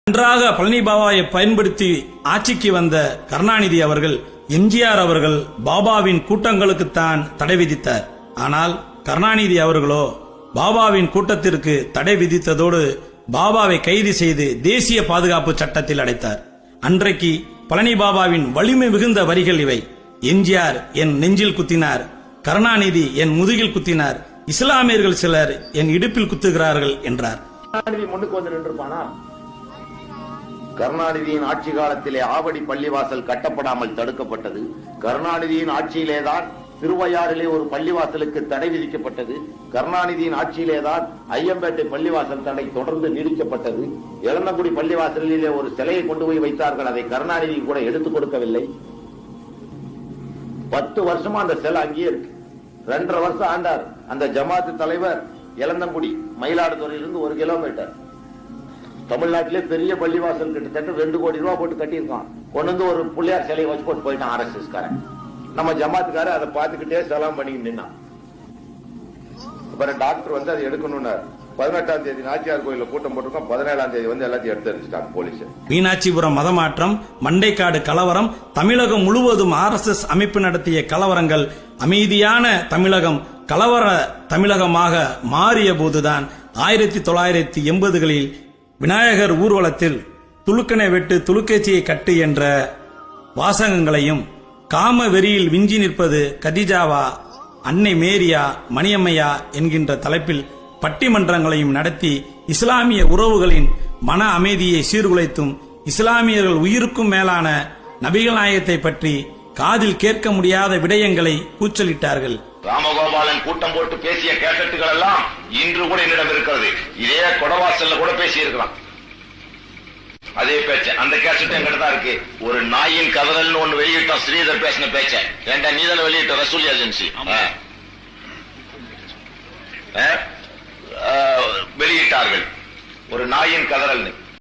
நன்றாக பழனி பாபாவை பயன்படுத்தி ஆட்சிக்கு வந்த கருணாநிதி அவர்கள் எம்ஜிஆர் அவர்கள் பாபாவின் கூட்டங்களுக்குத்தான் தடை விதித்தார். ஆனால் கருணாநிதி அவர்களோ பாபாவின் கூட்டத்திற்கு தடை விதித்ததோடு பாபாவை கைது செய்து தேசிய பாதுகாப்பு சட்டத்தில் அடைத்தார். அன்றைக்கு பழனி பாபாவின் வலிமை மிகுந்த வரிகள் இவை. எம்ஜிஆர் என் நெஞ்சில் குத்தினார், கருணாநிதி என் முதுகில் குத்தினார், இஸ்லாமியர்கள் சிலர் என் இடுப்பில் குத்துகிறார்கள் என்றார். முன்னுக்கு வந்து நின்றுப்பானா? கருணாநிதியின் ஆட்சி காலத்திலே ஆவடி பள்ளிவாசல் கட்டப்படாமல் தடுக்கப்பட்டது. கருணாநிதியின் ஆட்சியிலேதான் திருவையாறிலே ஒரு பள்ளிவாசலுக்கு தடை விதிக்கப்பட்டது. கருணாநிதியின் ஆட்சியிலேதான் ஐயம்பேட்டை பள்ளிவாசல் தடை தொடர்ந்து நீடிக்கப்பட்டது. எலந்தங்குடி பள்ளிவாசலிலே ஒரு சிலையை கொண்டு போய் வைத்தார்கள், அதை கருணாநிதி கூட எடுத்துக் கொடுக்கவில்லை. 10 வருஷமா அந்த சிலை அங்கேயே இருக்கு. 2.5 வருஷம் ஆண்டார் அந்த ஜமாத்து தலைவர். எலந்தங்குடி மயிலாடுதுறையிலிருந்து 1 கிலோமீட்டர். தமிழ்நாட்டிலே பெரிய பள்ளிவாசல் கிட்டத்தட்ட 2 கோடி ரூபாய் போட்டு கட்டியிருக்கான். கொண்டு வந்து ஒரு பிள்ளையார் சிலையை வச்சு போட்டு போயிட்டான் ஆர்எஸ்எஸ் காரன். நம்ம ஜமாத்துக்கார அதை பார்த்துக்கிட்டே சலாம் பண்ணி நின்னான். அப்புறம் டாக்டர் வந்து அதை எடுக்கணும்னு 18ஆம் தேதி நாச்சியார் கோயில கூட்டம் போட்டிருக்கோம். 17ஆம் தேதி வந்து எல்லாத்தையும் எடுத்து எரிச்சிட்டாங்க போலீஸ். மீனாட்சிபுரம் மதமாற்றம், மண்டைக்காடு கலவரம், தமிழகம் முழுவதும் ஆர்எஸ்எஸ் அமைப்பு நடத்திய கலவரங்கள், அமைதியான தமிழகம் கலவர தமிழகமாக மாறிய போதுதான் 1980களில் விநாயகர் ஊர்வலத்தில் துலுக்கனை வெட்டு துலுக்கேச்சியை கட்டு என்ற வாசகங்களையும், காம வெறியில் விஞ்சி நிற்பது கதிஜாவா, அன்னை மேரியா, மணியம்மையா என்கின்ற தலைப்பில் பட்டிமன்றங்களையும் நடத்தி இஸ்லாமிய உறவுகளின் மன அமைதியை சீர்குலைத்தும் இஸ்லாமியர்கள் உயிருக்கும் மேலான நபிகள் நாயகத்தை பற்றி காதில் கேட்க முடியாத விடயங்களை கூச்சலிட்டார்கள். ராமகோபாலன் கூட்டம் போட்டு பேசிய கேசட்டுகள் எல்லாம் இன்று கூட என்னிடம் இருக்கிறது. இதே கொடவாசல்ல கூட பேசி இருக்கலாம். அதே பேச்ச அந்த கேசட் என்கிட்ட தான் இருக்கு. ஒரு நாயின் கதறல்னு ஒண்ணு வெளியிட்டோம், ஸ்ரீதர் பேசின பேச்ச. ஏண்டா நீதான வெளியிட்ட ரசூல் ஏஜென்சி வெளியிட்டார்கள் ஒரு நாயின் கதறல்னு.